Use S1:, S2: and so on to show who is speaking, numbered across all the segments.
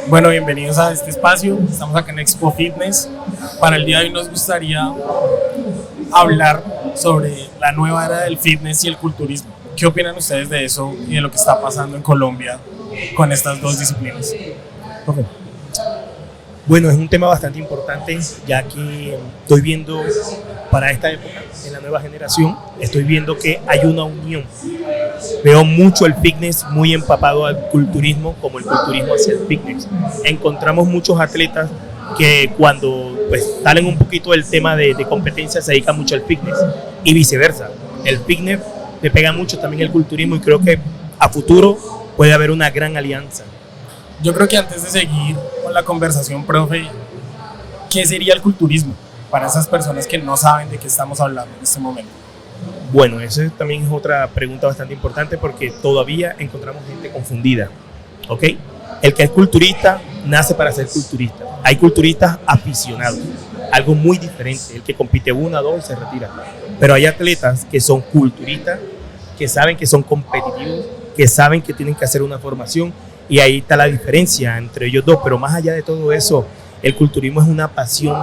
S1: Bueno, bienvenidos a este espacio. Estamos acá en Expo Fitness. Para el día de hoy nos gustaría hablar sobre la nueva era del fitness y el culturismo. ¿Qué opinan ustedes de eso y de lo que está pasando en Colombia con estas dos disciplinas?
S2: Okay. Bueno, es un tema bastante importante, ya que estoy viendo para esta época, en la nueva generación, estoy viendo que hay una unión. Veo mucho el fitness muy empapado al culturismo, como el culturismo hacia el fitness. Encontramos muchos atletas que cuando salen un poquito del tema de competencia se dedican mucho al fitness y viceversa. El fitness le pega mucho también el culturismo y creo que a futuro puede haber una gran alianza.
S1: Yo creo que antes de seguir con la conversación, profe, ¿qué sería el culturismo para esas personas que no saben de qué estamos hablando en este momento?
S2: Bueno, esa también es otra pregunta bastante importante porque todavía encontramos gente confundida, ¿ok? El que es culturista nace para ser culturista. Hay culturistas aficionados, algo muy diferente, el que compite 1, 2 y se retira. Pero hay atletas que son culturistas, que saben que son competitivos, que saben que tienen que hacer una formación. Y ahí está la diferencia entre ellos dos, pero más allá de todo eso, el culturismo es una pasión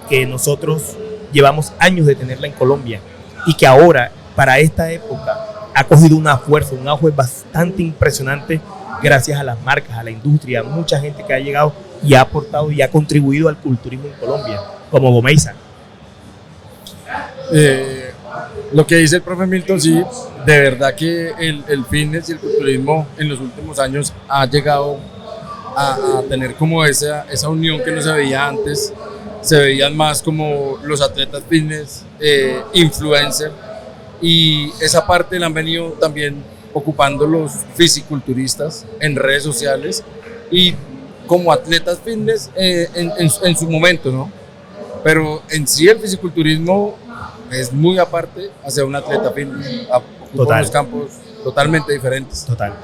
S2: que nosotros llevamos años de tenerla en Colombia y que ahora, para esta época, ha cogido una fuerza, un auge bastante impresionante gracias a las marcas, a la industria, a mucha gente que ha llegado y ha aportado y ha contribuido al culturismo en Colombia, como Gomeiza.
S3: Lo que dice el profe Milton, sí, de verdad que el fitness y el culturismo en los últimos años ha llegado a tener como esa unión que no se veía antes. Se veían más como los atletas fitness, influencers, y esa parte la han venido también ocupando los fisiculturistas en redes sociales y como atletas fitness en su momento, ¿no? Pero en sí el fisiculturismo es muy aparte hacia un atleta fitness, ocupa unos campos totalmente diferentes.
S2: Total.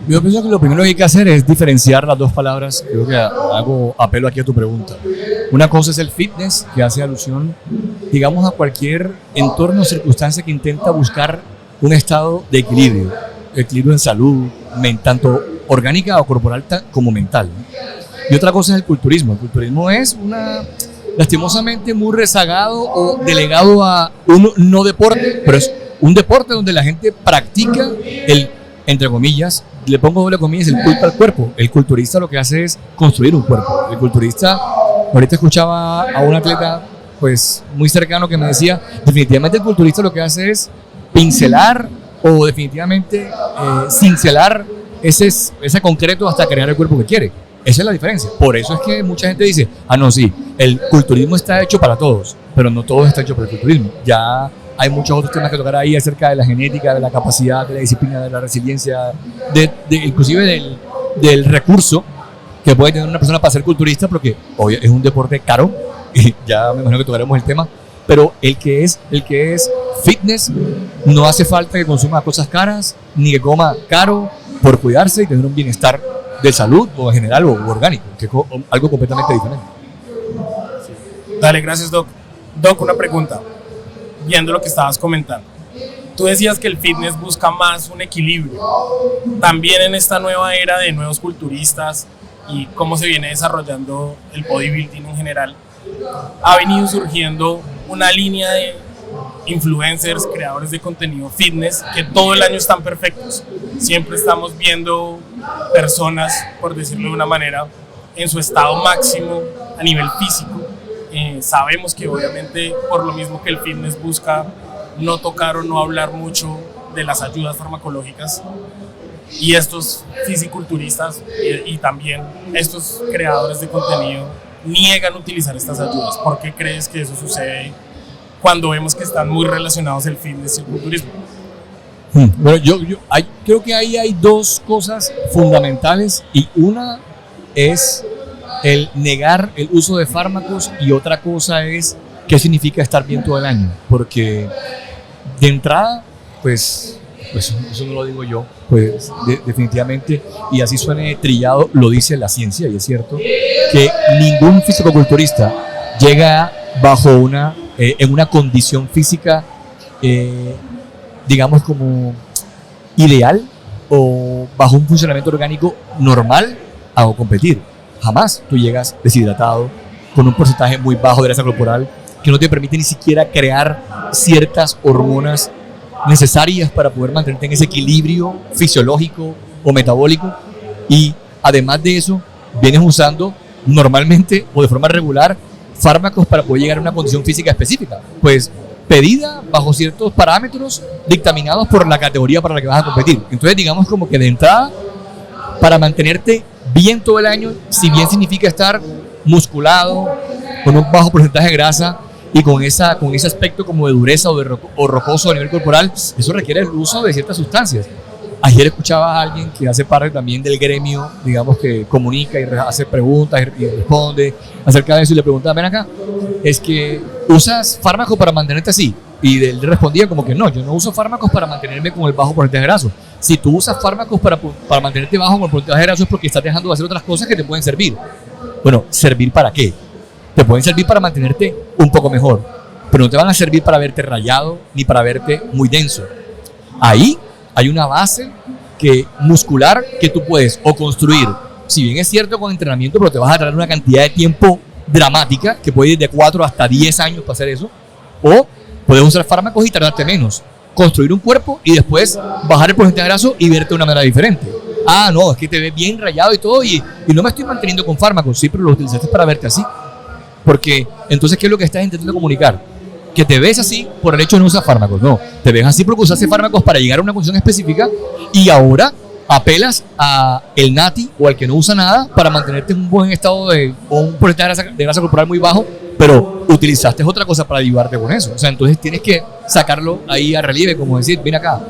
S4: Yo pienso que lo primero que hay que hacer es diferenciar las dos palabras. Creo que hago apelo aquí a tu pregunta. Una cosa es el fitness, que hace alusión, digamos, a cualquier entorno o circunstancia que intenta buscar un estado de equilibrio en salud, tanto orgánica o corporal como mental, ¿no? Y otra cosa es el culturismo. El culturismo es lastimosamente muy rezagado o delegado a un no deporte, pero es un deporte donde la gente practica entre comillas, le pongo doble comillas, el culto al cuerpo. El culturista lo que hace es construir un cuerpo. El culturista, ahorita escuchaba a un atleta pues muy cercano que me decía, definitivamente el culturista lo que hace es pincelar o definitivamente cincelar ese concreto hasta crear el cuerpo que quiere. Esa es la diferencia. Por eso es que mucha gente dice, no, sí, el culturismo está hecho para todos, pero no todo está hecho para el culturismo. Ya hay muchos otros temas que tocar ahí acerca de la genética, de la capacidad, de la disciplina, de la resiliencia, inclusive del recurso que puede tener una persona para ser culturista, porque obvio, es un deporte caro, y ya me imagino que tocaremos el tema, pero el que es fitness no hace falta que consuma cosas caras, ni que coma caro por cuidarse y tener un bienestar de salud o en general o orgánico, que es algo completamente diferente.
S1: Dale, gracias, Doc. Doc, una pregunta. Viendo lo que estabas comentando, tú decías que el fitness busca más un equilibrio. También en esta nueva era de nuevos culturistas y cómo se viene desarrollando el bodybuilding en general, ha venido surgiendo una línea de influencers, creadores de contenido fitness, que todo el año están perfectos. Siempre estamos viendo personas, por decirlo de una manera, en su estado máximo a nivel físico. Sabemos que obviamente por lo mismo que el fitness busca no tocar o no hablar mucho de las ayudas farmacológicas, y estos fisiculturistas y también estos creadores de contenido niegan utilizar estas ayudas. ¿Por qué crees que eso sucede cuando vemos que están muy relacionados el fitness y el culturismo?
S4: Bueno, creo que ahí hay dos cosas fundamentales, y una es el negar el uso de fármacos y otra cosa es qué significa estar bien todo el año, porque de entrada pues eso no lo digo yo, pues definitivamente, y así suene trillado, lo dice la ciencia, y es cierto que ningún fisicoculturista llega bajo en una condición física digamos como ideal o bajo un funcionamiento orgánico normal hago competir. Jamás tú llegas deshidratado, con un porcentaje muy bajo de grasa corporal, que no te permite ni siquiera crear ciertas hormonas necesarias para poder mantenerte en ese equilibrio fisiológico o metabólico. Y además de eso, vienes usando normalmente o de forma regular fármacos para poder llegar a una condición física específica, pues pedida bajo ciertos parámetros dictaminados por la categoría para la que vas a competir. Entonces, digamos como que de entrada, para mantenerte bien todo el año, si bien significa estar musculado, con un bajo porcentaje de grasa y con ese aspecto como de dureza o rocoso a nivel corporal, eso requiere el uso de ciertas sustancias. Ayer escuchaba a alguien que hace parte también del gremio, digamos, que comunica y hace preguntas y responde acerca de eso, y le preguntaba, ven acá, es que ¿usas fármacos para mantenerte así? Y él respondía como que no, yo no uso fármacos para mantenerme con el bajo porcentaje de grasa. Si tú usas fármacos para mantenerte bajo con el porcentaje de grasa es porque estás dejando de hacer otras cosas que te pueden servir. Bueno, ¿servir para qué? Te pueden servir para mantenerte un poco mejor, pero no te van a servir para verte rayado ni para verte muy denso. Ahí hay una base muscular que tú puedes o construir, si bien es cierto con entrenamiento, pero te vas a tardar una cantidad de tiempo dramática, que puede ir de 4 hasta 10 años para hacer eso, o puedes usar fármacos y tardarte menos, construir un cuerpo y después bajar el porcentaje de grasa y verte de una manera diferente. Ah, no, es que te ves bien rayado y todo, y no me estoy manteniendo con fármacos, sí, pero lo utilizaste para verte así. Porque entonces, ¿qué es lo que estás intentando comunicar? Que te ves así por el hecho de no usar fármacos. No, te ves así porque usaste fármacos para llegar a una condición específica y ahora apelas a el nati o al que no usa nada para mantenerte en un buen estado o un porcentaje de grasa corporal muy bajo, pero utilizaste otra cosa para ayudarte con eso. O sea, entonces tienes que sacarlo ahí a relieve, como decir, ven acá,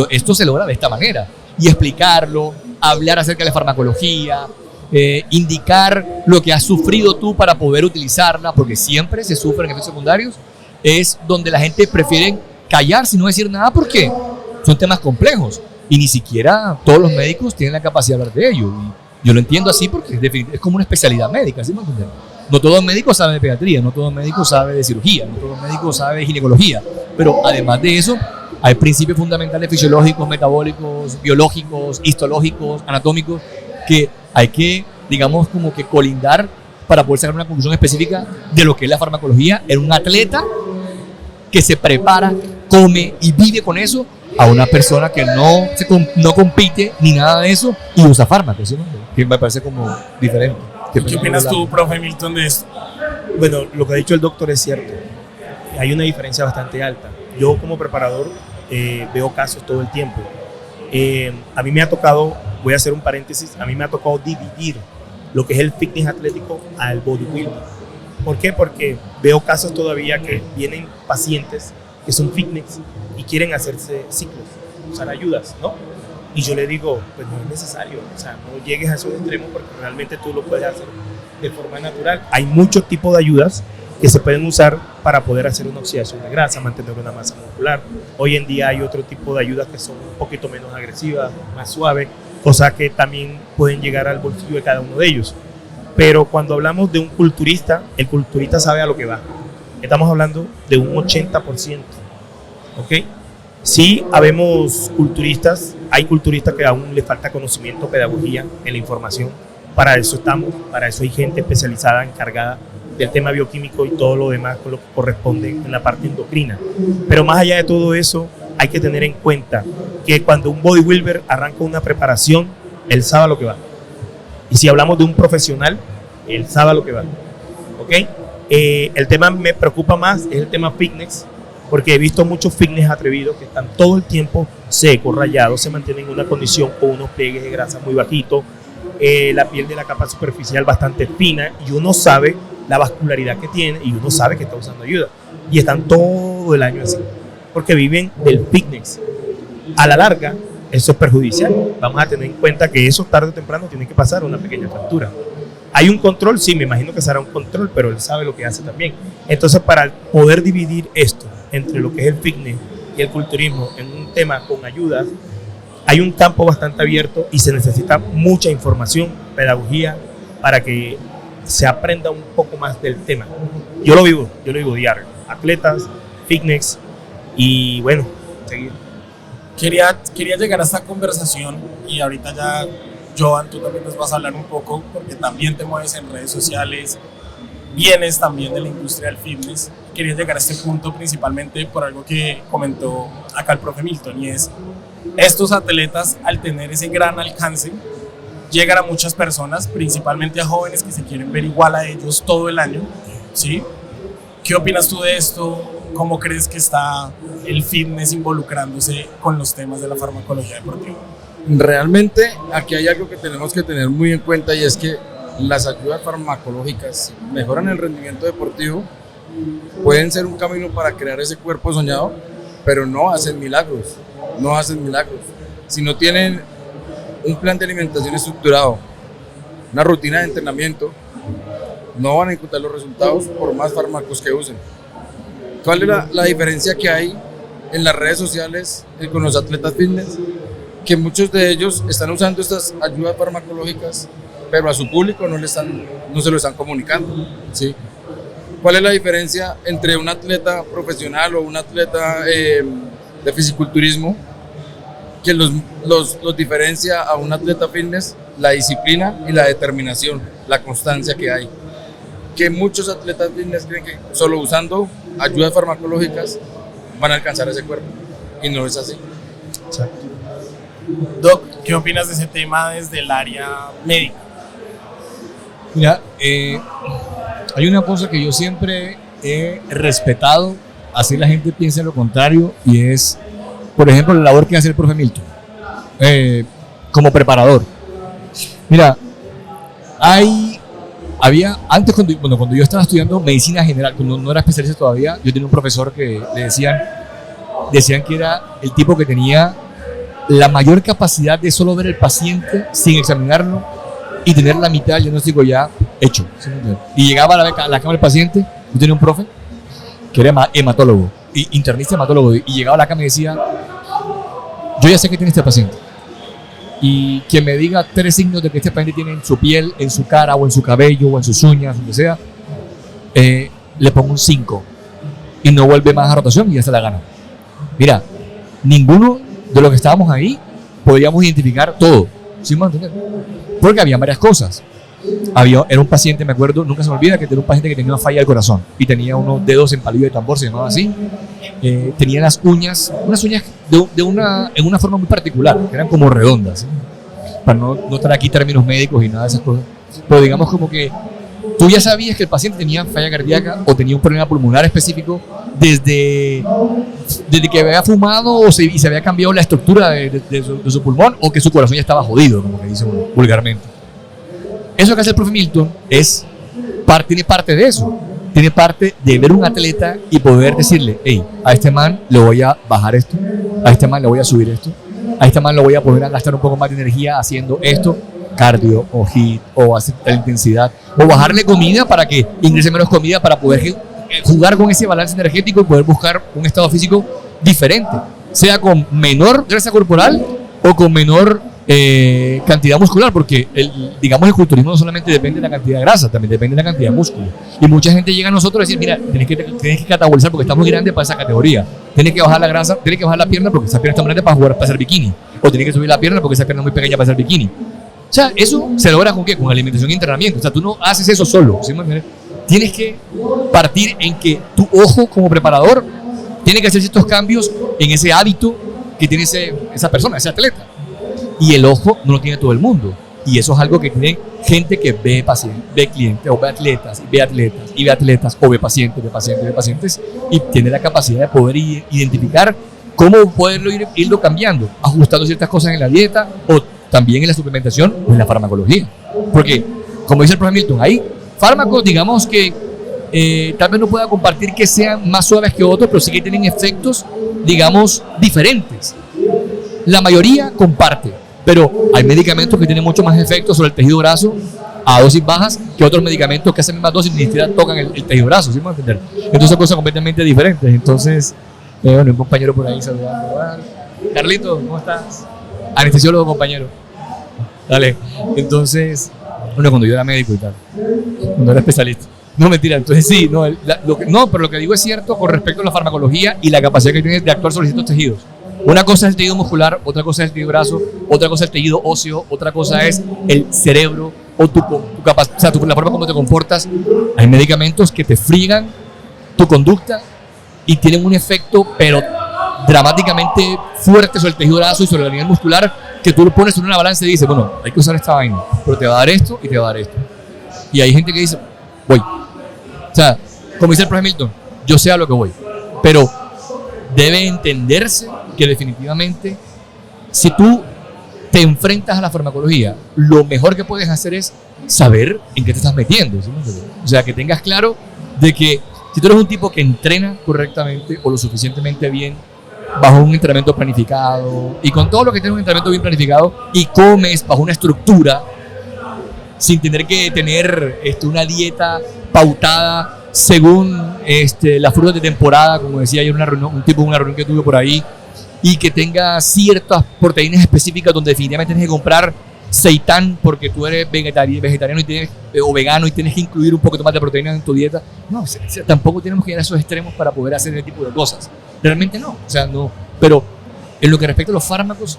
S4: esto se logra de esta manera, y explicarlo, hablar acerca de la farmacología, indicar lo que has sufrido tú para poder utilizarla, porque siempre se sufren efectos secundarios. Es donde la gente prefiere callar sin no decir nada porque son temas complejos y ni siquiera todos los médicos tienen la capacidad de hablar de ello. Y yo lo entiendo así porque es como una especialidad médica, ¿sí me entiendes? No todo médico sabe de pediatría, no todo médico sabe de cirugía, no todo médico sabe de ginecología, pero además de eso hay principios fundamentales fisiológicos, metabólicos, biológicos, histológicos, anatómicos que hay que, digamos, como que colindar para poder sacar una conclusión específica de lo que es la farmacología en un atleta que se prepara, come y vive con eso, a una persona que no compite ni nada de eso y usa fármacos, ¿sí? Que me parece como diferente.
S1: ¿Qué opinas tú, profe Milton, de esto?
S2: Bueno, lo que ha dicho el doctor es cierto. Hay una diferencia bastante alta. Yo como preparador veo casos todo el tiempo. A mí me ha tocado, voy a hacer un paréntesis, a mí me ha tocado dividir lo que es el fitness atlético al bodybuilding. ¿Por qué? Porque veo casos todavía que vienen pacientes que son fitness y quieren hacerse ciclos, usar ayudas, ¿no? Y yo le digo, pues no es necesario, o sea, no llegues a esos extremos porque realmente tú lo puedes hacer de forma natural. Hay muchos tipos de ayudas que se pueden usar para poder hacer una oxidación de grasa, mantener una masa muscular. Hoy en día hay otro tipo de ayudas que son un poquito menos agresivas, más suaves, cosa que también pueden llegar al bolsillo de cada uno de ellos. Pero cuando hablamos de un culturista, el culturista sabe a lo que va. Estamos hablando de un 80%, ¿ok? Sí, habemos culturistas, hay culturistas que aún les falta conocimiento, pedagogía en la información. Para eso estamos, para eso hay gente especializada, encargada del tema bioquímico y todo lo demás con lo que corresponde en la parte endocrina. Pero más allá de todo eso, hay que tener en cuenta que cuando un bodybuilder arranca una preparación, él sabe a lo que va. Y si hablamos de un profesional, él sabe a lo que va. ¿Ok? El tema me preocupa más es el tema fitness, porque he visto muchos fitness atrevidos que están todo el tiempo secos, rayados, se mantienen en una condición con unos pliegues de grasa muy bajitos, la piel de la capa superficial bastante fina, y uno sabe la vascularidad que tiene y uno sabe que está usando ayuda. Y están todo el año así, porque viven del fitness. A la larga, eso es perjudicial. Vamos a tener en cuenta que eso tarde o temprano tiene que pasar una pequeña fractura. ¿Hay un control? Sí, me imagino que será un control, pero él sabe lo que hace también. Entonces, para poder dividir esto entre lo que es el fitness y el culturismo en un tema con ayudas, hay un campo bastante abierto y se necesita mucha información, pedagogía, para que se aprenda un poco más del tema. Yo lo vivo diario. Atletas, fitness y bueno, seguir.
S1: Quería llegar a esta conversación y ahorita ya Joan, tú también nos vas a hablar un poco, porque también te mueves en redes sociales, vienes también de la industria del fitness. Quería llegar a este punto principalmente por algo que comentó acá el profe Milton, y es, estos atletas, al tener ese gran alcance, llegan a muchas personas, principalmente a jóvenes que se quieren ver igual a ellos todo el año, ¿sí? ¿Qué opinas tú de esto? ¿Cómo crees que está el fitness involucrándose con los temas de la farmacología deportiva?
S3: Realmente aquí hay algo que tenemos que tener muy en cuenta, y es que las ayudas farmacológicas, si mejoran el rendimiento deportivo, pueden ser un camino para crear ese cuerpo soñado, pero no hacen milagros, no hacen milagros. Si no tienen un plan de alimentación estructurado, una rutina de entrenamiento, no van a encontrar los resultados por más fármacos que usen. ¿Cuál es la diferencia que hay en las redes sociales con los atletas fitness? Que muchos de ellos están usando estas ayudas farmacológicas, pero a su público no se lo están comunicando, ¿sí? ¿Cuál es la diferencia entre un atleta profesional o un atleta de fisiculturismo? Que los diferencia a un atleta fitness: la disciplina y la determinación, la constancia que hay. Que muchos atletas fitness creen que solo usando ayudas farmacológicas van a alcanzar ese cuerpo, y no es así.
S1: Exacto. Doc, ¿qué opinas de ese tema desde el área médica?
S4: Mira, hay una cosa que yo siempre he respetado, así la gente piensa lo contrario, y es, por ejemplo, la labor que hace el profe Milton como preparador. Mira, había antes, cuando yo estaba estudiando medicina general, cuando no era especialista todavía, yo tenía un profesor que le decían que era el tipo que tenía la mayor capacidad de solo ver el paciente sin examinarlo y tener la mitad del diagnóstico ya hecho, ¿sí? Y llegaba a la cama del paciente. Yo tenía un profe que era hematólogo, internista hematólogo, y llegaba a la cama y decía: yo ya sé que tiene este paciente, y quien me diga 3 signos de que este paciente tiene en su piel, en su cara, o en su cabello, o en sus uñas, donde sea, le pongo un 5 y no vuelve más a rotación, y ya se la gana. Mira, ninguno de los que estábamos ahí podíamos identificar todo, ¿sí me entiendes? Porque había varias cosas. Era un paciente, me acuerdo, nunca se me olvida, que era un paciente que tenía una falla del corazón y tenía unos dedos en palillo de tambor, se llamaba así. Tenía unas uñas en una forma muy particular, que eran como redondas, ¿sí? Para no estar aquí términos médicos y nada de esas cosas. Pero digamos como que tú ya sabías que el paciente tenía falla cardíaca o tenía un problema pulmonar específico desde que había fumado y se había cambiado la estructura de su pulmón, o que su corazón ya estaba jodido, como que dicen vulgarmente. Eso que hace el profe Milton tiene parte de eso. Tiene parte de ver un atleta y poder decirle: hey, a este man le voy a bajar esto, a este man le voy a subir esto, a este man le voy a poder gastar un poco más de energía haciendo esto, cardio o HIIT, o hacer la intensidad, o bajarle comida para que ingrese menos comida, para poder jugar con ese balance energético y poder buscar un estado físico diferente, sea con menor grasa corporal o con menor cantidad muscular, porque el culturismo no solamente depende de la cantidad de grasa, también depende de la cantidad de músculo. Y mucha gente llega a nosotros a decir: mira, tienes que catabolizar porque está muy grande para esa categoría, tienes que bajar la grasa, tienes que bajar la pierna porque esa pierna está muy grande para hacer bikini, o tienes que subir la pierna porque esa pierna es muy pequeña para hacer bikini. O sea, eso se logra ¿con qué? Con alimentación y entrenamiento. O sea, tú no haces eso solo, ¿sí? Tienes que partir en que tu ojo como preparador tiene que hacer ciertos cambios en ese hábito que tiene esa persona, ese atleta. Y el ojo no lo tiene todo el mundo. Y eso es algo que tiene gente que ve pacientes, ve clientes, o ve atletas, o ve pacientes, y tiene la capacidad de poder identificar cómo poderlo irlo cambiando, ajustando ciertas cosas en la dieta, o también en la suplementación o en la farmacología. Porque, como dice el profe Milton, hay fármacos, digamos, que tal vez no pueda compartir que sean más suaves que otros, pero sí que tienen efectos, digamos, diferentes. La mayoría comparte, pero hay medicamentos que tienen mucho más efectos sobre el tejido graso a dosis bajas que otros medicamentos que hacen mismas dosis ni siquiera tocan el tejido graso, ¿sí me entiendes? Entonces son cosas completamente diferentes. Entonces, bueno, un compañero por ahí saludando. Carlito, ¿cómo estás? Anestesiólogo, compañero. Dale. Entonces, bueno, cuando yo era médico y tal, cuando era especialista. No, mentira, entonces sí, pero lo que digo es cierto con respecto a la farmacología y la capacidad que tienes de actuar sobre ciertos tejidos. Una cosa es el tejido muscular, otra cosa es el tejido graso, otra cosa es el tejido óseo, otra cosa es el cerebro o tu capacidad, o sea, la forma como te comportas. Hay medicamentos que te friegan tu conducta y tienen un efecto, pero dramáticamente fuerte sobre el tejido graso y sobre el nivel muscular, que tú lo pones en una balanza y dices, bueno, hay que usar esta vaina, pero te va a dar esto y te va a dar esto. Y hay gente que dice, voy. O sea, como dice el profe Milton, yo sé a lo que voy, pero debe entenderse que definitivamente si tú te enfrentas a la farmacología, lo mejor que puedes hacer es saber en qué te estás metiendo, ¿sí? O sea, que tengas claro de que si tú eres un tipo que entrena correctamente o lo suficientemente bien bajo un entrenamiento planificado y con todo lo que tiene un entrenamiento bien planificado y comes bajo una estructura sin tener que tener una dieta pautada según las frutas de temporada, como decía ayer una reunión que tuve por ahí, y que tenga ciertas proteínas específicas donde definitivamente tienes que comprar seitán porque tú eres vegetariano o vegano y tienes que incluir un poquito más de proteínas en tu dieta. No, tampoco tenemos que ir a esos extremos para poder hacer ese tipo de cosas. Realmente no. O sea, no. Pero en lo que respecta a los fármacos,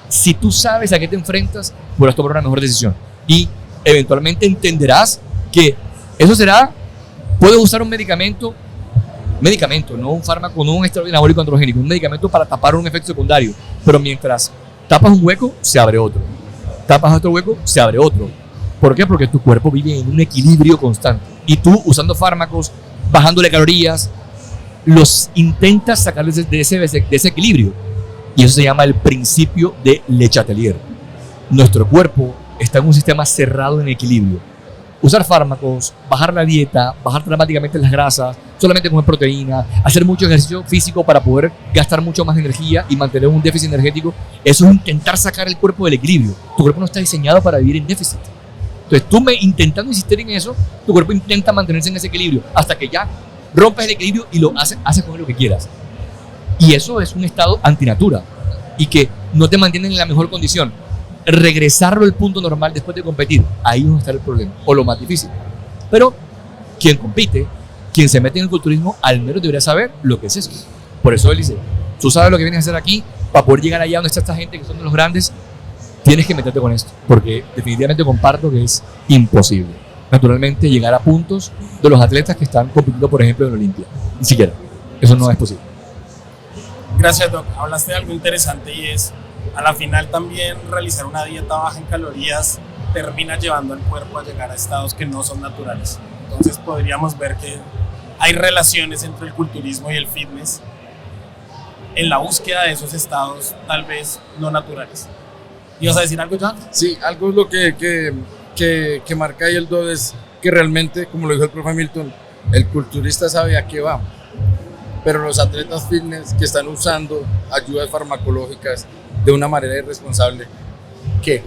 S4: si tú sabes a qué te enfrentas, podrás tomar una mejor decisión. Y eventualmente entenderás que eso será, puedes usar un medicamento, no un fármaco, no un esteroide anabólico androgénico, un medicamento para tapar un efecto secundario. Pero mientras tapas un hueco, se abre otro. Tapas otro hueco, se abre otro. ¿Por qué? Porque tu cuerpo vive en un equilibrio constante. Y tú, usando fármacos, bajándole calorías, los intentas sacar de ese equilibrio. Y eso se llama el principio de Le Chatelier. Nuestro cuerpo está en un sistema cerrado en equilibrio. Usar fármacos, bajar la dieta, bajar dramáticamente las grasas, solamente comer proteína, hacer mucho ejercicio físico para poder gastar mucho más energía y mantener un déficit energético, eso es intentar sacar el cuerpo del equilibrio. Tu cuerpo no está diseñado para vivir en déficit. Entonces tú intentando insistir en eso, tu cuerpo intenta mantenerse en ese equilibrio hasta que ya rompes el equilibrio y lo haces con lo que quieras. Y eso es un estado antinatura y que no te mantiene en la mejor condición. Regresarlo al punto normal después de competir, ahí es donde está el problema, o lo más difícil. Pero quien compite, quien se mete en el culturismo, al menos debería saber lo que es eso. Por eso él dice, tú sabes lo que vienes a hacer aquí, para poder llegar allá donde está esta gente que son de los grandes, tienes que meterte con esto, porque definitivamente comparto que es imposible, naturalmente, llegar a puntos de los atletas que están compitiendo, por ejemplo, en Olimpia. Ni siquiera, eso no es posible.
S1: Gracias, Doc. Hablaste de algo interesante y es, a la final también realizar una dieta baja en calorías termina llevando al cuerpo a llegar a estados que no son naturales. Entonces podríamos ver que hay relaciones entre el culturismo y el fitness en la búsqueda de esos estados tal vez no naturales. ¿Ibas a decir algo, John?
S3: Sí, algo es lo que marca ahí el 2 es que realmente, como lo dijo el profe Milton, el culturista sabe a qué va, pero los atletas fitness que están usando ayudas farmacológicas de una manera irresponsable, ¿qué?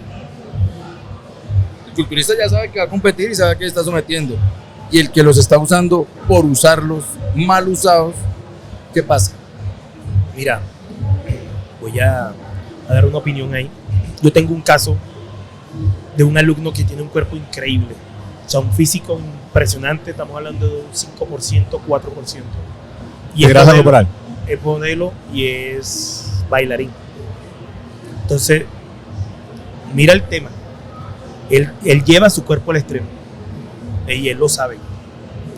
S3: El culturista ya sabe que va a competir y sabe a qué está sometiendo, y el que los está usando por usarlos mal usados, ¿qué pasa?
S2: Mira, voy a dar una opinión ahí. Yo tengo un caso de un alumno que tiene un cuerpo increíble, o sea, un físico impresionante, estamos hablando de un 5%, 4%. Y
S4: ¿De grasa corporal?
S2: Es modelo y es bailarín. Entonces, mira el tema. Él lleva su cuerpo al extremo y él lo sabe.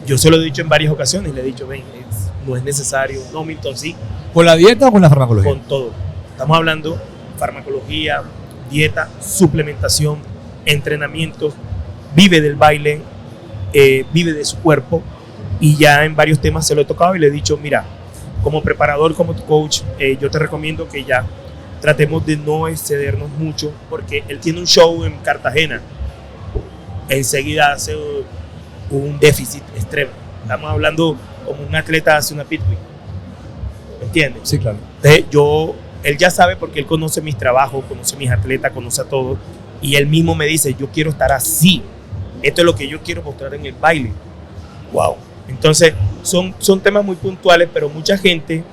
S2: Yo se lo he dicho en varias ocasiones, le he dicho, ven, no es necesario, no, Milton, sí.
S4: ¿Con la dieta o con la farmacología?
S2: Con todo. Estamos hablando farmacología, dieta, suplementación, entrenamientos, vive del baile, vive de su cuerpo, y ya en varios temas se lo he tocado y le he dicho, mira, como preparador, como tu coach, yo te recomiendo que ya tratemos de no excedernos mucho, porque él tiene un show en Cartagena, enseguida hace un déficit extremo. Estamos hablando como un atleta hace una pit week. ¿Me entiendes?
S4: Sí, claro.
S2: Entonces él ya sabe porque él conoce mis trabajos, conoce mis atletas, conoce a todos, y él mismo me dice, yo quiero estar así. Esto es lo que yo quiero mostrar en el baile. Wow. Entonces, son temas muy puntuales, pero mucha gente,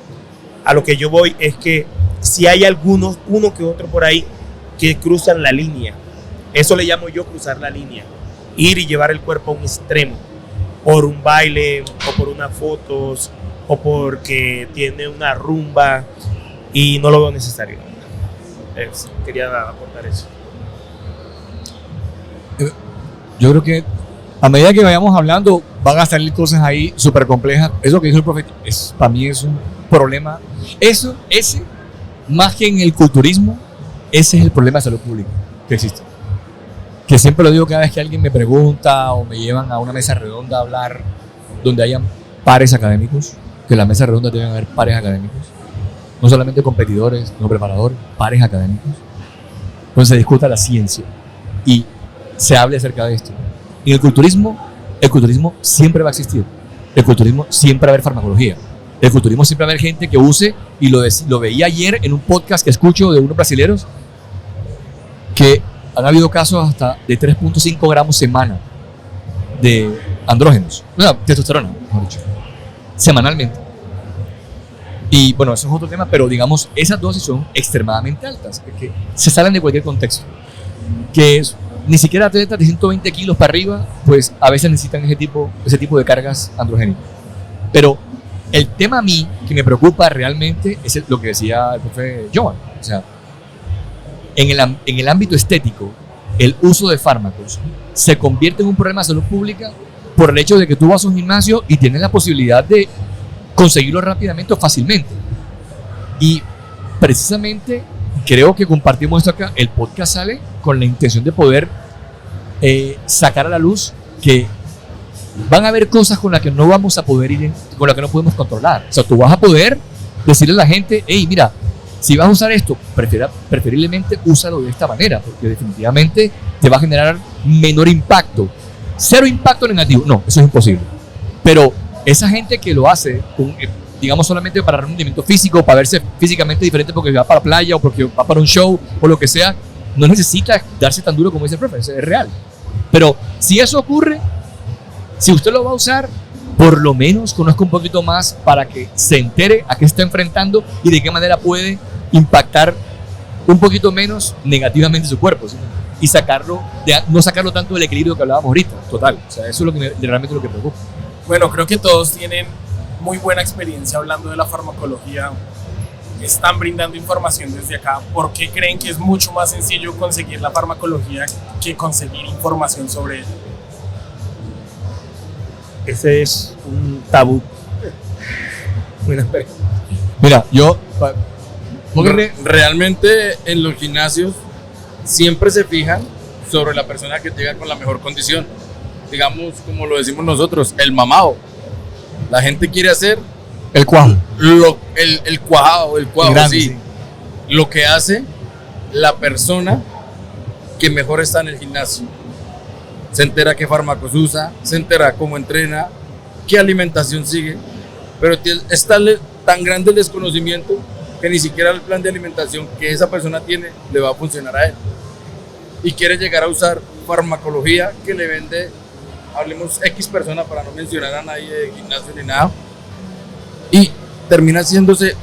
S2: a lo que yo voy es que si hay uno que otro por ahí, que cruzan la línea. Eso le llamo yo cruzar la línea. Ir y llevar el cuerpo a un extremo, por un baile, o por unas fotos, o porque tiene una rumba, y no lo veo necesario. Quería aportar eso.
S4: Yo creo que a medida que vayamos hablando van a salir cosas ahí súper complejas. Eso que dijo el profeta, para mí es un problema. Ese, más que en el culturismo, ese es el problema de salud pública que existe. Que siempre lo digo cada vez que alguien me pregunta o me llevan a una mesa redonda a hablar donde hayan pares académicos, que en la mesa redonda deben haber pares académicos, no solamente competidores, no preparadores, pares académicos, donde se discuta la ciencia y se hable acerca de esto. En el culturismo siempre va a existir. El culturismo siempre va a haber farmacología. El culturismo siempre va a haber gente que use, y lo veía ayer en un podcast que escucho de unos brasileños, que han habido casos hasta de 3.5 gramos semana de andrógenos, testosterona, mejor dicho, semanalmente. Y bueno, eso es otro tema, pero digamos, esas dosis son extremadamente altas, que se salen de cualquier contexto. Que es, ni siquiera atletas de 120 kilos para arriba, pues a veces necesitan ese tipo de cargas androgénicas. Pero el tema a mí que me preocupa realmente es lo que decía el profe Joan. O sea, en el ámbito estético, el uso de fármacos se convierte en un problema de salud pública por el hecho de que tú vas a un gimnasio y tienes la posibilidad de conseguirlo rápidamente o fácilmente. Y precisamente creo que compartimos esto acá. El podcast sale con la intención de poder sacar a la luz que van a haber cosas con las que no vamos a poder ir, con las que no podemos controlar. O sea, tú vas a poder decirle a la gente, hey, mira, si vas a usar esto, preferiblemente úsalo de esta manera, porque definitivamente te va a generar menor impacto. Cero impacto negativo, no, eso es imposible. Pero esa gente que lo hace, digamos, solamente para rendimiento físico, para verse físicamente diferente porque va para la playa o porque va para un show o lo que sea, no necesita darse tan duro como dice el profe, es real. Pero si eso ocurre, si usted lo va a usar, por lo menos conozca un poquito más para que se entere a qué está enfrentando y de qué manera puede impactar un poquito menos negativamente su cuerpo, ¿sí? Y no sacarlo tanto del equilibrio que hablábamos ahorita, total. O sea, eso es lo que realmente lo que preocupa.
S1: Bueno, creo que todos tienen muy buena experiencia hablando de la farmacología. Están brindando información desde acá. ¿Por qué creen que es mucho más sencillo conseguir la farmacología que conseguir información sobre ella?
S2: Ese es un tabú.
S4: Mira,
S3: realmente en los gimnasios siempre se fijan sobre la persona que llega con la mejor condición. Digamos, como lo decimos nosotros, el mamado. La gente quiere hacer
S4: el cuajo.
S3: El cuajado,
S4: grande,
S3: sí. Lo que hace la persona que mejor está en el gimnasio. Se entera qué fármacos usa, se entera cómo entrena, qué alimentación sigue, pero es tan grande el desconocimiento que ni siquiera el plan de alimentación que esa persona tiene le va a funcionar a él. Y quiere llegar a usar farmacología que le vende, hablemos X persona para no mencionar a nadie de gimnasio ni nada, y termina haciéndose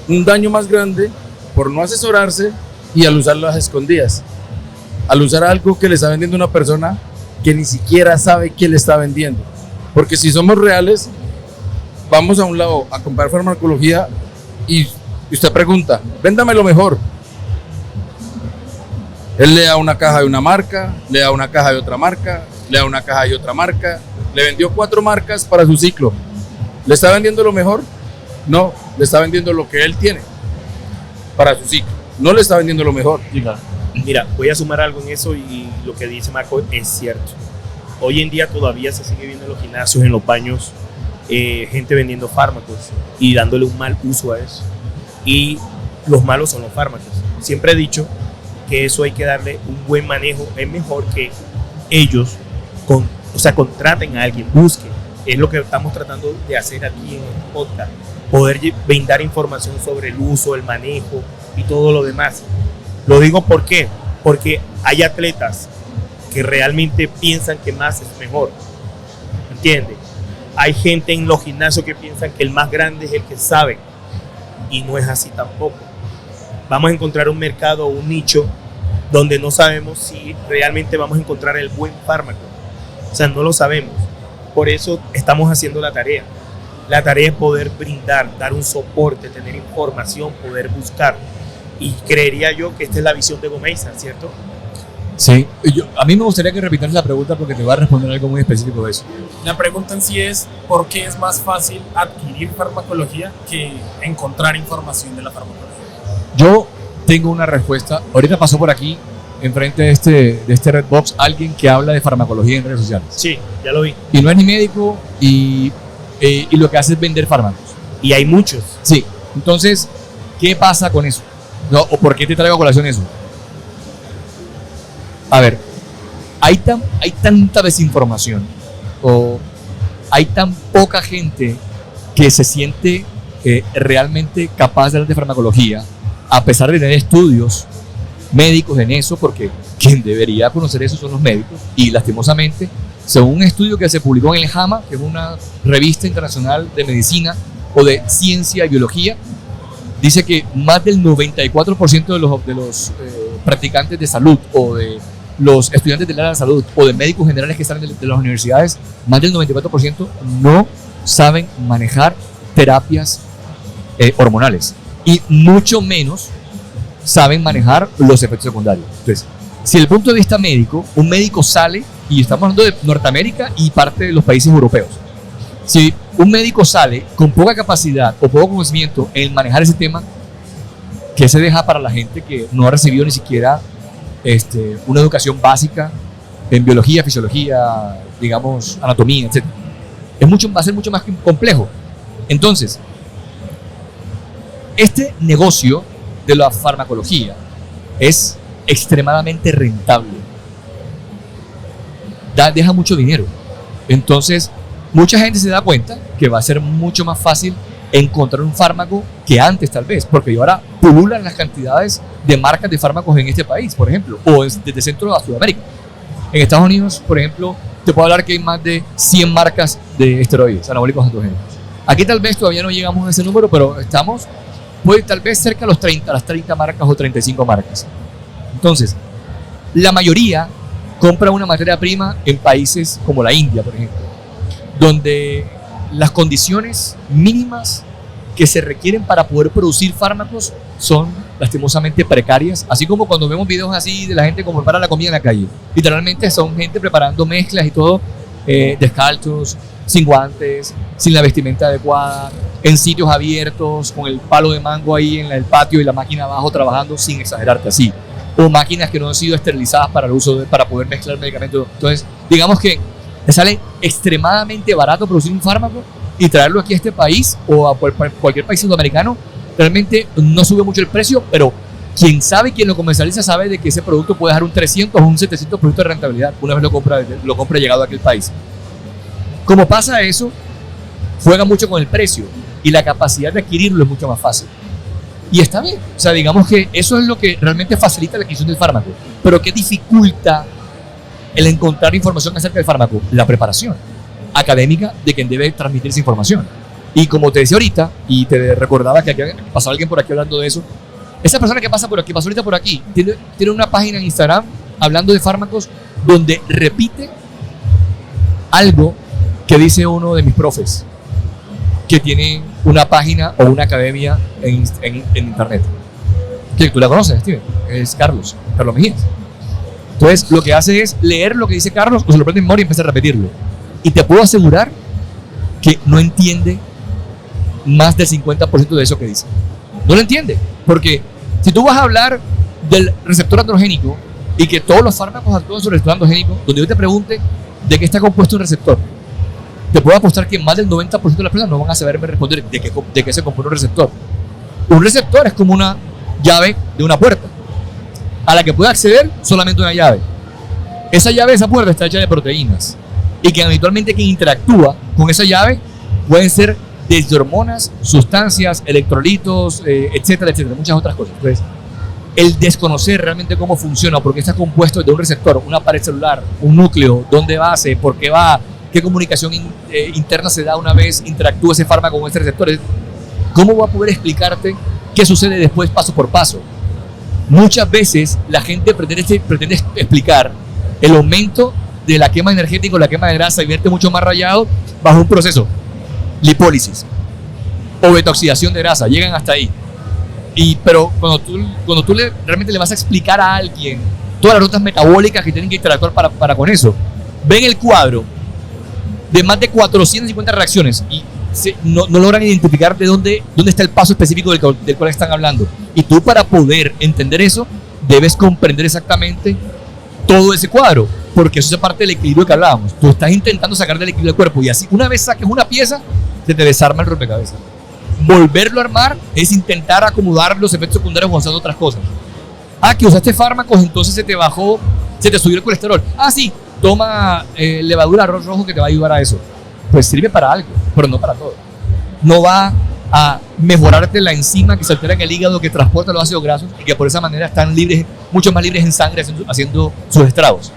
S3: un daño más grande por no asesorarse y al usar las escondidas, al usar algo que le está vendiendo una persona que ni siquiera sabe qué le está vendiendo. Porque si somos reales, vamos a un lado a comprar farmacología y usted pregunta, véndame lo mejor. Él le da una caja de una marca, le da una caja de otra marca, le da una caja de otra marca, le vendió 4 marcas para su ciclo. ¿Le está vendiendo lo mejor? No, le está vendiendo lo que él tiene para su ciclo. No le está vendiendo lo mejor.
S2: Mira, voy a sumar algo en eso y lo que dice Marco es cierto. Hoy en día todavía se sigue viendo en los gimnasios, en los baños, gente vendiendo fármacos y dándole un mal uso a eso. Y los malos son los fármacos. Siempre he dicho que eso hay que darle un buen manejo. Es mejor que ellos contraten a alguien, busquen. Es lo que estamos tratando de hacer aquí en el podcast. Poder brindar información sobre el uso, el manejo y todo lo demás. Lo digo ¿por qué? Porque hay atletas que realmente piensan que más es mejor. ¿Entiendes? Hay gente en los gimnasios que piensan que el más grande es el que sabe. Y no es así tampoco. Vamos a encontrar un mercado, un nicho, donde no sabemos si realmente vamos a encontrar el buen fármaco. O sea, no lo sabemos. Por eso estamos haciendo la tarea. La tarea es poder brindar, dar un soporte, tener información, poder buscar. Y creería yo que esta es la visión de Gomeiza, ¿cierto?
S4: Sí, a mí me gustaría que repitas la pregunta porque te voy a responder algo muy específico de eso.
S1: La pregunta en sí es, ¿por qué es más fácil adquirir farmacología que encontrar información de la farmacología?
S4: Yo tengo una respuesta. Ahorita pasó por aquí, enfrente de este Redbox, alguien que habla de farmacología en redes sociales.
S2: Sí, ya lo vi.
S4: Y no es ni médico y lo que hace es vender fármacos.
S2: Y hay muchos.
S4: Sí, entonces, ¿qué pasa con eso? No, ¿o por qué te traigo a colación eso? A ver, hay tanta desinformación o hay tan poca gente que se siente realmente capaz de hablar de farmacología, a pesar de tener estudios médicos en eso, porque quien debería conocer eso son los médicos, y lastimosamente, según un estudio que se publicó en el JAMA, que es una revista internacional de medicina o de ciencia y biología, dice que más del 94% de los practicantes de salud o de los estudiantes del área de la salud o de médicos generales que salen de las universidades, más del 94% no saben manejar terapias hormonales y mucho menos saben manejar los efectos secundarios. Entonces, si desde el punto de vista médico, un médico sale, y estamos hablando de Norteamérica y parte de los países europeos, si un médico sale con poca capacidad o poco conocimiento en manejar ese tema, ¿qué se deja para la gente que no ha recibido ni siquiera una educación básica en biología, fisiología, digamos, anatomía, etc.? Va a ser mucho más complejo. Entonces, este negocio de la farmacología es extremadamente rentable. Deja mucho dinero. Entonces, mucha gente se da cuenta que va a ser mucho más fácil encontrar un fármaco que antes, tal vez, porque ahora pululan las cantidades de marcas de fármacos en este país, por ejemplo, o desde Centro a Sudamérica. En Estados Unidos, por ejemplo, te puedo hablar que hay más de 100 marcas de esteroides anabólicos androgénicos. Aquí tal vez todavía no llegamos a ese número, pero estamos tal vez cerca de las 30 marcas o 35 marcas. Entonces, la mayoría compra una materia prima en países como la India, por ejemplo, donde las condiciones mínimas que se requieren para poder producir fármacos son lastimosamente precarias, así como cuando vemos videos así de la gente como prepara la comida en la calle. Literalmente son gente preparando mezclas y todo, descalzos, sin guantes, sin la vestimenta adecuada, en sitios abiertos, con el palo de mango ahí en el patio y la máquina abajo trabajando, sin exagerarte así. O máquinas que no han sido esterilizadas para el uso para poder mezclar medicamentos. Entonces, digamos que te sale extremadamente barato producir un fármaco y traerlo aquí a este país o a cualquier país sudamericano. Realmente no sube mucho el precio, pero quien lo comercializa sabe de que ese producto puede dejar un 300 o un 700% de rentabilidad una vez lo compra llegado a aquel país. Como pasa eso, juega mucho con el precio y la capacidad de adquirirlo es mucho más fácil. Y está bien, o sea, digamos que eso es lo que realmente facilita la adquisición del fármaco. Pero ¿qué dificulta el encontrar información acerca del fármaco? La preparación académica de quien debe transmitir esa información. Y como te decía ahorita, y te recordaba que aquí pasó alguien por aquí hablando de eso, esa persona que pasó ahorita por aquí, tiene una página en Instagram hablando de fármacos donde repite algo que dice uno de mis profes, que tiene una página o una academia en internet. Que tú la conoces, Steven, es Carlos Mejías. Entonces, lo que hace es leer lo que dice Carlos, o se lo prende en memoria y empieza a repetirlo. Y te puedo asegurar que no entiende más del 50% de eso que dice. No lo entiende, porque si tú vas a hablar del receptor androgénico y que todos los fármacos actúan sobre el receptor androgénico, donde yo te pregunte de qué está compuesto un receptor, te puedo apostar que más del 90% de las personas no van a saberme responder de qué se compone un receptor. Un receptor es como una llave de una puerta a la que puede acceder solamente una llave. Esa llave, esa puerta está hecha de proteínas y que habitualmente quien interactúa con esa llave pueden ser desde hormonas, sustancias, electrolitos, etcétera, etcétera, muchas otras cosas. Entonces, el desconocer realmente cómo funciona, por qué está compuesto de un receptor, una pared celular, un núcleo, dónde va, por qué va, qué comunicación interna se da una vez interactúa ese fármaco con ese receptor, ¿cómo va a poder explicarte qué sucede después paso por paso? Muchas veces la gente pretende explicar el aumento de la quema energética o la quema de grasa y verte mucho más rayado bajo un proceso. lipólisis o beta-oxidación de grasa, llegan hasta ahí. Pero cuando tú realmente le vas a explicar a alguien todas las rutas metabólicas que tienen que interactuar para con eso, ven el cuadro de más de 450 reacciones y no logran identificar de dónde está el paso específico del cual están hablando. Y tú, para poder entender eso, debes comprender exactamente todo ese cuadro, porque eso es parte del equilibrio que hablábamos. Tú estás intentando sacar del equilibrio del cuerpo y así, una vez saques una pieza, se te desarma el rompecabezas. Volverlo a armar es intentar acomodar los efectos secundarios usando otras cosas. Que usaste fármacos, entonces se te subió el colesterol. Sí, toma levadura arroz rojo que te va a ayudar a eso. Pues sirve para algo, pero no para todo. No va a mejorarte la enzima que se altera en el hígado, que transporta los ácidos grasos y que por esa manera están mucho más libres en sangre, haciendo sus estragos.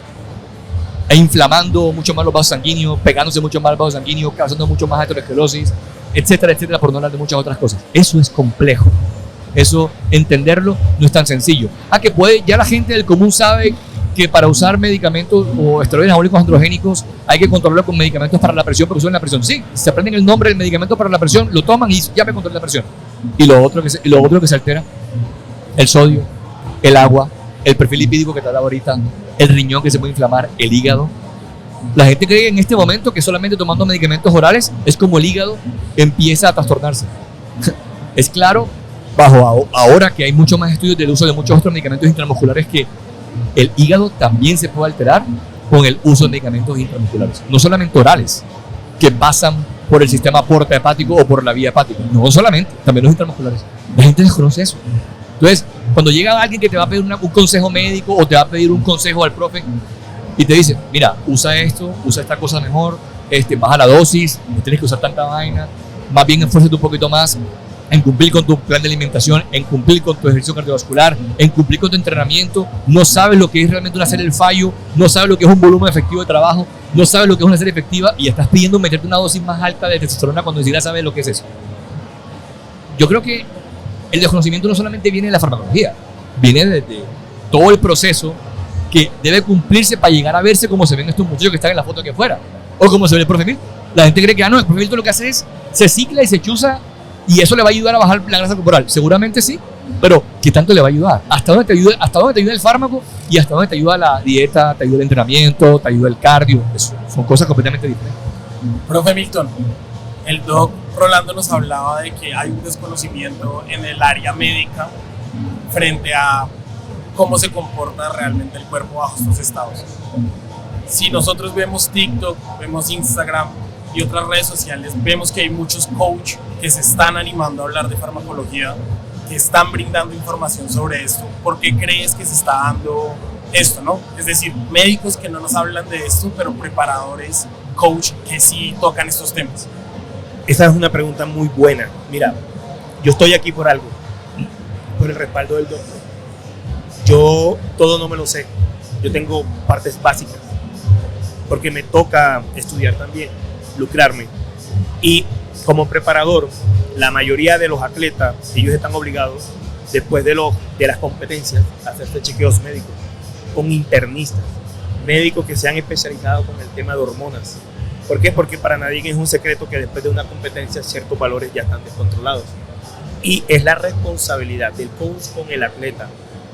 S4: E inflamando mucho más los vasos sanguíneos, pegándose mucho más los vasos sanguíneos, causando mucho más aterosclerosis, etcétera, etcétera, por no hablar de muchas otras cosas. Eso es complejo. Eso, entenderlo, no es tan sencillo. Ya la gente del común sabe que para usar medicamentos o esteroides anabólicos androgénicos hay que controlarlo con medicamentos para la presión, porque suben la presión. Sí, se aprenden el nombre del medicamento para la presión, lo toman y ya me controla la presión. Y lo otro que se altera, el sodio, el agua, el perfil lipídico que te hablaba ahorita, el riñón que se puede inflamar, el hígado. La gente cree en este momento que solamente tomando medicamentos orales es como el hígado empieza a trastornarse. Es claro, ahora que hay mucho más estudios del uso de muchos otros medicamentos intramusculares, que el hígado también se puede alterar con el uso de medicamentos intramusculares, no solamente orales, que pasan por el sistema porta hepático o por la vía hepática, no solamente, también los intramusculares. La gente desconoce eso. Entonces, cuando llega alguien que te va a pedir un consejo médico o te va a pedir un consejo al profe y te dice, mira, usa esto, usa esta cosa mejor, baja la dosis, no tienes que usar tanta vaina, más bien esfuérzate un poquito más en cumplir con tu plan de alimentación, en cumplir con tu ejercicio cardiovascular, en cumplir con tu entrenamiento. No sabes lo que es realmente una serie del fallo, no sabes lo que es un volumen efectivo de trabajo, no sabes lo que es una serie efectiva y estás pidiendo meterte una dosis más alta de testosterona cuando ni siquiera sabes lo que es eso. Yo creo que el desconocimiento no solamente viene de la farmacología, viene desde todo el proceso que debe cumplirse para llegar a verse como se ven estos muchachos que están en la foto aquí afuera, o como se ve el profe Milton. La gente cree que no, el profe Milton lo que hace es se cicla y se chuza y eso le va a ayudar a bajar la grasa corporal. Seguramente sí, pero ¿qué tanto le va a ayudar? ¿Hasta dónde te ayuda el fármaco? Y hasta dónde te ayuda la dieta, te ayuda el entrenamiento, te ayuda el cardio. Eso son cosas completamente diferentes.
S1: Profe Milton, el doc Rolando nos hablaba de que hay un desconocimiento en el área médica frente a cómo se comporta realmente el cuerpo bajo estos estados. Si nosotros vemos TikTok, vemos Instagram y otras redes sociales, vemos que hay muchos coaches que se están animando a hablar de farmacología, que están brindando información sobre esto. ¿Por qué crees que se está dando esto, no? Es decir, médicos que no nos hablan de esto, pero preparadores, coach que sí tocan estos temas.
S2: Esa es una pregunta muy buena. Mira, yo estoy aquí por algo, por el respaldo del doctor. Yo todo no me lo sé. Yo tengo partes básicas, porque me toca estudiar también, lucrarme. Y como preparador, la mayoría de los atletas, ellos están obligados, después de las competencias, a hacerse chequeos médicos con internistas, médicos que se han especializado con el tema de hormonas. ¿Por qué? Porque para nadie es un secreto que después de una competencia ciertos valores ya están descontrolados. Y es la responsabilidad del coach con el atleta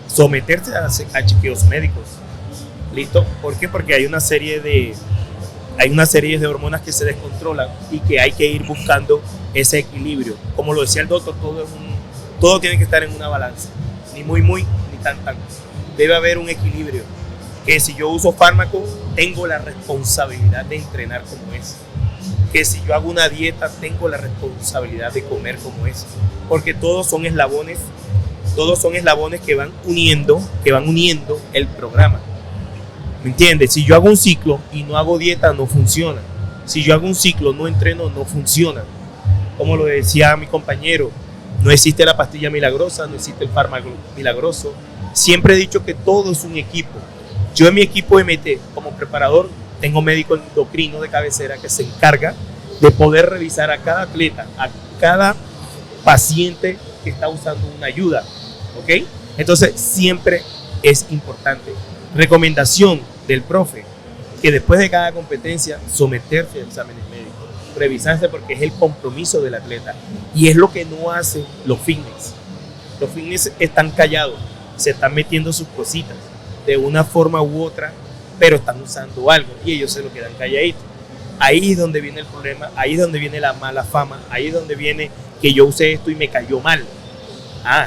S2: someterse a chequeos médicos. ¿Listo? ¿Por qué? Porque hay una serie de hormonas que se descontrolan y que hay que ir buscando ese equilibrio. Como lo decía el doctor, todo tiene que estar en una balanza. Ni muy, ni tan. Debe haber un equilibrio. Que si yo uso fármaco, tengo la responsabilidad de entrenar como es. Que si yo hago una dieta, tengo la responsabilidad de comer como es. Porque todos son eslabones que van uniendo el programa. ¿Me entiendes? Si yo hago un ciclo y no hago dieta, no funciona. Si yo hago un ciclo, no entreno, no funciona. Como lo decía mi compañero, no existe la pastilla milagrosa, no existe el fármaco milagroso. Siempre he dicho que todo es un equipo. Yo en mi equipo MT, como preparador, tengo médico endocrino de cabecera que se encarga de poder revisar a cada atleta, a cada paciente que está usando una ayuda. ¿Ok? Entonces, siempre es importante. Recomendación del profe, que después de cada competencia, someterse a exámenes médicos. revisarse porque es el compromiso del atleta. Y es lo que no hacen los fitness. Los fitness están callados, se están metiendo sus cositas de una forma u otra, pero están usando algo y ellos se lo quedan calladitos. Ahí es donde viene el problema, ahí es donde viene la mala fama, ahí es donde viene que yo usé esto y me cayó mal. Ah,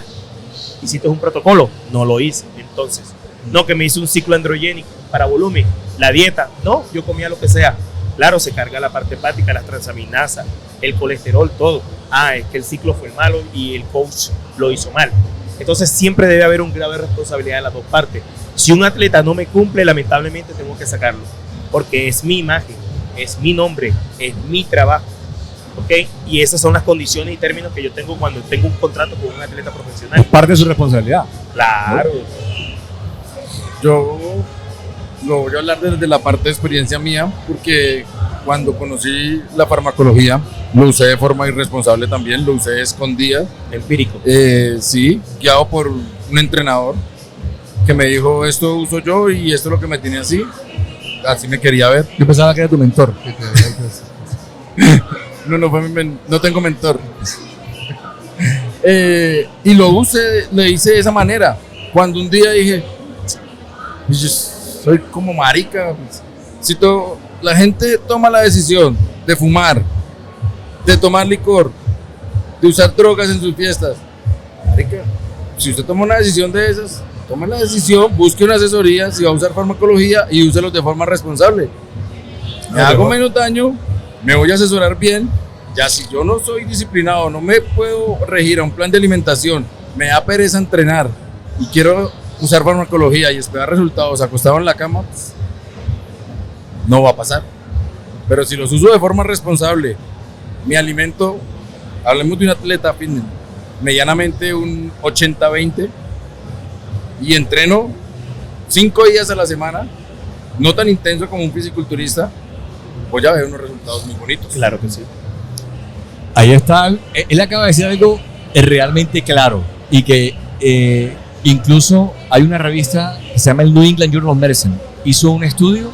S2: ¿hiciste un protocolo? No lo hice. Entonces, no, que me hice un ciclo androgénico para volumen, la dieta, no, yo comía lo que sea. Claro, se carga la parte hepática, las transaminasas, el colesterol, todo. Ah, es que el ciclo fue malo y el coach lo hizo mal. Entonces siempre debe haber un grado de responsabilidad de las dos partes. Si un atleta no me cumple, lamentablemente tengo que sacarlo, porque es mi imagen, es mi nombre, es mi trabajo. ¿Ok? Y esas son las condiciones y términos que yo tengo cuando tengo un contrato con un atleta profesional.
S4: Es parte de su responsabilidad.
S2: Claro.
S3: Yo lo voy a hablar desde la parte de experiencia mía, porque cuando conocí la farmacología lo usé de forma irresponsable también, lo usé escondida.
S2: Empírico.
S3: Sí, guiado por un entrenador que me dijo, esto uso yo y esto es lo que me tiene así me quería ver.
S4: Yo pensaba que era tu mentor.
S3: No tengo mentor. Y lo hice de esa manera. Cuando un día dije, yo soy como marica. Si la gente toma la decisión de fumar, de tomar licor, de usar drogas en sus fiestas, marica, si usted toma una decisión de esas, tome la decisión, busque una asesoría, si va a usar farmacología y úselo de forma responsable. Me hago menos daño, me voy a asesorar bien. Ya si yo no soy disciplinado, no me puedo regir a un plan de alimentación, me da pereza entrenar y quiero usar farmacología y esperar resultados acostado en la cama, pues, no va a pasar. Pero si los uso de forma responsable, mi alimento, hablemos de un atleta fitness, medianamente un 80-20 y entreno 5 días a la semana, no tan intenso como un fisiculturista, voy a ver unos resultados muy bonitos.
S2: Claro que sí.
S4: Ahí está, él acaba de decir algo realmente claro y que incluso hay una revista que se llama el New England Journal of Medicine, hizo un estudio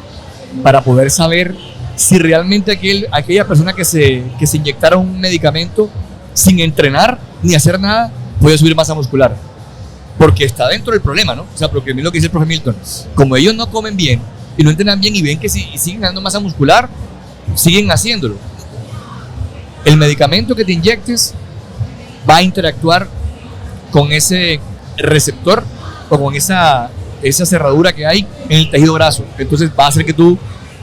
S4: para poder saber si realmente aquella persona que se inyectara un medicamento sin entrenar ni hacer nada puede subir masa muscular, porque está dentro del problema, ¿no? O sea, porque es lo que dice el profe Milton, como ellos no comen bien y no entrenan bien y ven que si siguen ganando masa muscular, siguen haciéndolo. El medicamento que te inyectes va a interactuar con ese receptor o con esa cerradura que hay en el tejido graso. Entonces va a hacer que tú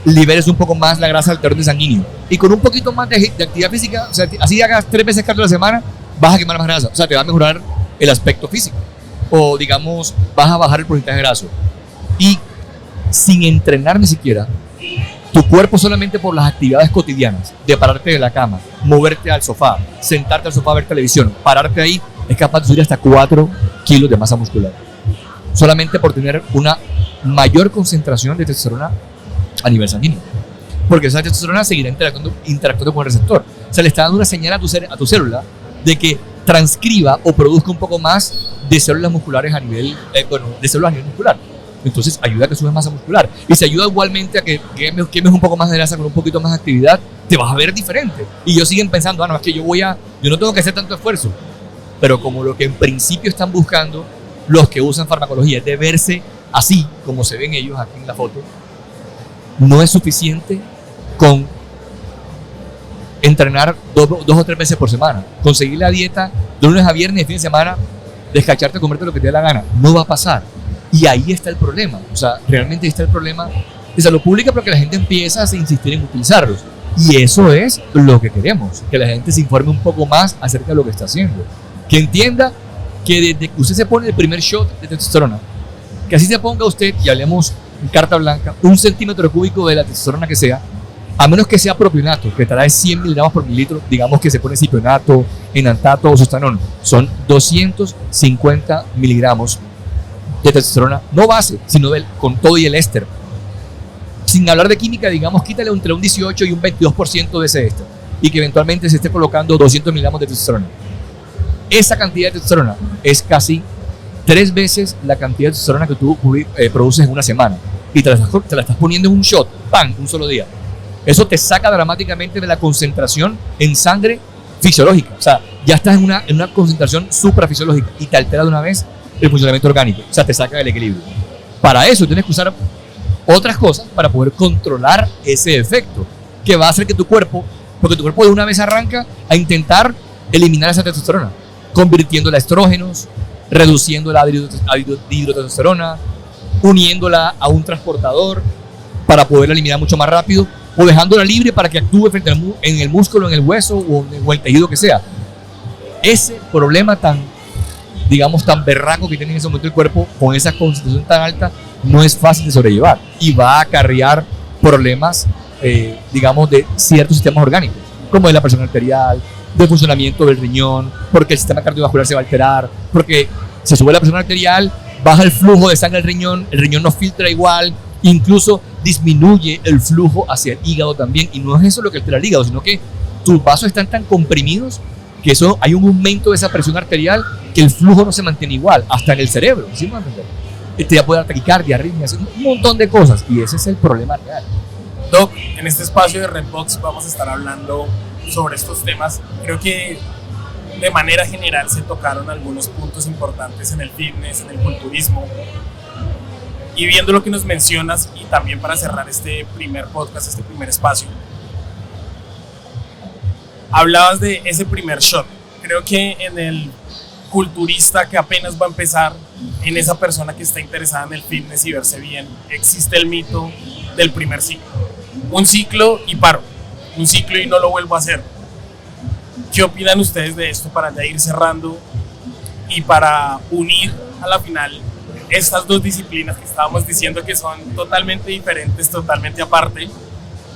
S4: liberes un poco más la grasa del torrente sanguíneo. Y con un poquito más de actividad física, o sea, así hagas 3 veces cardio a la semana, vas a quemar más grasa. O sea, te va a mejorar el aspecto físico. O digamos, vas a bajar el porcentaje graso. Y sin entrenar ni siquiera, tu cuerpo solamente por las actividades cotidianas, de pararte de la cama, moverte al sofá, sentarte al sofá a ver televisión, pararte ahí, es capaz de subir hasta 4 kilos de masa muscular. Solamente por tener una mayor concentración de testosterona a nivel sanguíneo. Porque esa testosterona seguirá interactuando con el receptor. O sea, le está dando una señal a tu célula de que transcriba o produzca un poco más de células musculares a nivel, de células a nivel muscular. Entonces ayuda a que subas masa muscular y se ayuda igualmente a que quemes un poco más de grasa con un poquito más de actividad, te vas a ver diferente. Y ellos siguen pensando, no, es que yo no tengo que hacer tanto esfuerzo. Pero como lo que en principio están buscando los que usan farmacología es de verse así como se ven ellos aquí en la foto, no es suficiente con entrenar 2 o 3 veces por semana, conseguir la dieta de lunes a viernes y fin de semana, descacharte, comerte lo que te dé la gana, no va a pasar. Y ahí está el problema, o sea, realmente está el problema de salud pública porque la gente empieza a insistir en utilizarlos. Y eso es lo que queremos, que la gente se informe un poco más acerca de lo que está haciendo. Que entienda que desde que usted se pone el primer shot de testosterona, que así se ponga usted, y hablemos en carta blanca, 1 centímetro cúbico de la testosterona que sea, a menos que sea propionato, que trae 100 miligramos por mililitro, digamos que se pone cipionato, enantato o sustanol, son 250 miligramos de testosterona, no base, sino con todo y el éster. Sin hablar de química, digamos, quítale entre un 18 y un 22% de ese éster, y que eventualmente se esté colocando 200 miligramos de testosterona. Esa cantidad de testosterona es casi 3 veces la cantidad de testosterona que tú produces en una semana, y te la estás poniendo en un shot, ¡pam!, un solo día. Eso te saca dramáticamente de la concentración en sangre fisiológica. O sea, ya estás en una concentración suprafisiológica y te altera de una vez el funcionamiento orgánico. O sea, te saca del equilibrio. Para eso tienes que usar otras cosas para poder controlar ese efecto, que va a hacer que tu cuerpo, porque tu cuerpo de una vez arranca a intentar eliminar esa testosterona, convirtiéndola a estrógenos, reduciendo la dihidrotestosterona, uniéndola a un transportador para poderla eliminar mucho más rápido, o dejándola libre para que actúe frente en el músculo, en el hueso o el tejido que sea. Ese problema tan berraco que tiene en ese momento el cuerpo con esa concentración tan alta no es fácil de sobrellevar y va a acarrear problemas, de ciertos sistemas orgánicos, como de la presión arterial, del funcionamiento del riñón, porque el sistema cardiovascular se va a alterar, porque se sube la presión arterial, baja el flujo de sangre al riñón, el riñón no filtra igual, incluso disminuye el flujo hacia el hígado también, y no es eso lo que altera el hígado, sino que tus vasos están tan comprimidos que eso, hay un aumento de esa presión arterial que el flujo no se mantiene igual, hasta en el cerebro, ¿sí me entiendes? Te puede dar taquicardia, arritmias, un montón de cosas, y ese es el problema real.
S1: Doc, en este espacio de Redbox vamos a estar hablando sobre estos temas. Creo que de manera general se tocaron algunos puntos importantes en el fitness, en el culturismo. Y viendo lo que nos mencionas, y también para cerrar este primer podcast, este primer espacio, hablabas de ese primer shot. Creo que en el culturista que apenas va a empezar, en esa persona que está interesada en el fitness y verse bien, existe el mito del primer ciclo. Un ciclo y paro, un ciclo y no lo vuelvo a hacer. ¿Qué opinan ustedes de esto para ya ir cerrando y para unir a la final estas dos disciplinas que estábamos diciendo que son totalmente diferentes, totalmente aparte,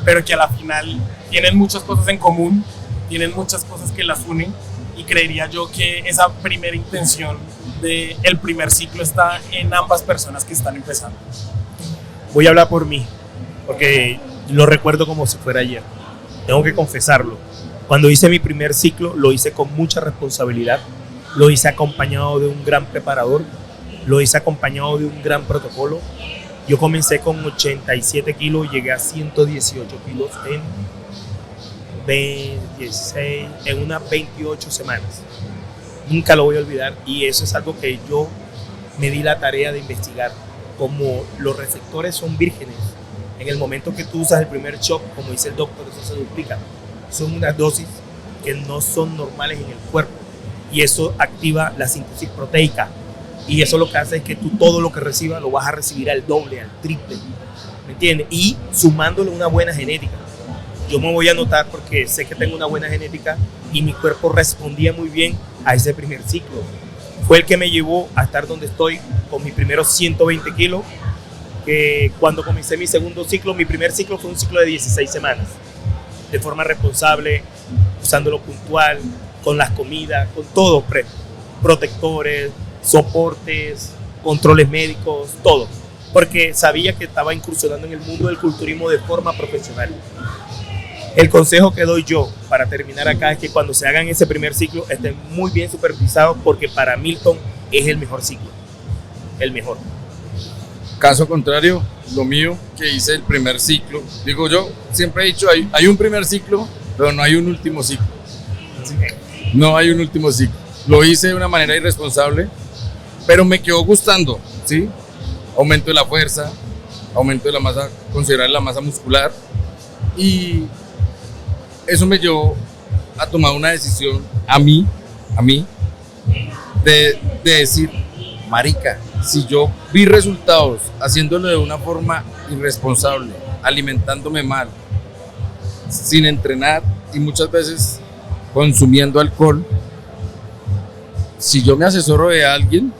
S1: pero que a la final tienen muchas cosas en común, tienen muchas cosas que las unen, y creería yo que esa primera intención del primer ciclo está en ambas personas que están empezando?
S2: Voy a hablar por mí, porque lo recuerdo como si fuera ayer. Tengo que confesarlo. Cuando hice mi primer ciclo, lo hice con mucha responsabilidad, lo hice acompañado de un gran preparador, lo hice acompañado de un gran protocolo. Yo comencé con 87 kilos y llegué a 118 kilos en unas 28 semanas. Nunca lo voy a olvidar, y eso es algo que yo me di la tarea de investigar. Como los receptores son vírgenes, en el momento que tú usas el primer shock, como dice el doctor, eso se duplica. Son unas dosis que no son normales en el cuerpo, y eso activa la síntesis proteica, y eso lo que hace es que tú todo lo que recibas lo vas a recibir al doble, al triple, ¿me entiendes? Y sumándole una buena genética. Yo me voy a notar porque sé que tengo una buena genética y mi cuerpo respondía muy bien a ese primer ciclo. Fue el que me llevó a estar donde estoy con mis primeros 120 kilos, que cuando comencé mi segundo ciclo, mi primer ciclo fue un ciclo de 16 semanas, de forma responsable, usándolo puntual, con las comidas, con todo, protectores, soportes, controles médicos, todo, porque sabía que estaba incursionando en el mundo del culturismo de forma profesional. El consejo que doy yo para terminar acá es que cuando se hagan ese primer ciclo estén muy bien supervisados, porque para Milton es el mejor ciclo, el mejor.
S3: Caso contrario, lo mío, que hice el primer ciclo, digo yo, siempre he dicho, hay un primer ciclo, pero no hay un último ciclo. No hay un último ciclo. Lo hice de una manera irresponsable, pero me quedó gustando, ¿sí? Aumento de la fuerza, aumento de la masa, considerar la masa muscular, y eso me llevó a tomar una decisión a mí, de decir, marica, si yo vi resultados haciéndolo de una forma irresponsable, alimentándome mal, sin entrenar y muchas veces consumiendo alcohol, si yo me asesoro de alguien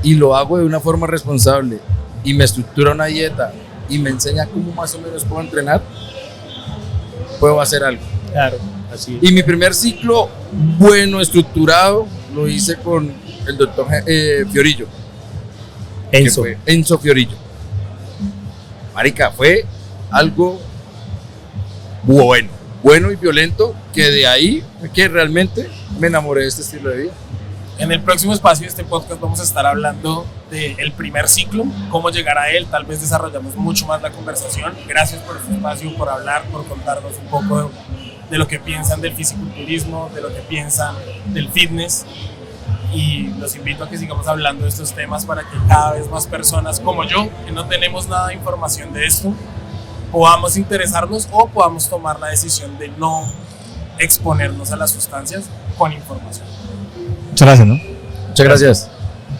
S3: y lo hago de una forma responsable y me estructura una dieta y me enseña cómo más o menos puedo entrenar, puedo hacer algo.
S2: Claro, así es.
S3: Y mi primer ciclo bueno, estructurado, lo hice con el doctor Fiorillo. Enzo Fiorillo. Marica, fue algo bueno y violento, que de ahí que realmente me enamoré de este estilo de vida.
S1: En el próximo espacio de este podcast vamos a estar hablando del primer ciclo, cómo llegar a él, tal vez desarrollamos mucho más la conversación. Gracias por este espacio, por hablar, por contarnos un poco de lo que piensan del fisiculturismo, de lo que piensan del fitness, y los invito a que sigamos hablando de estos temas para que cada vez más personas como yo, que no tenemos nada de información de esto, podamos interesarnos o podamos tomar la decisión de no exponernos a las sustancias con información.
S4: Muchas gracias, ¿no?
S3: Muchas gracias.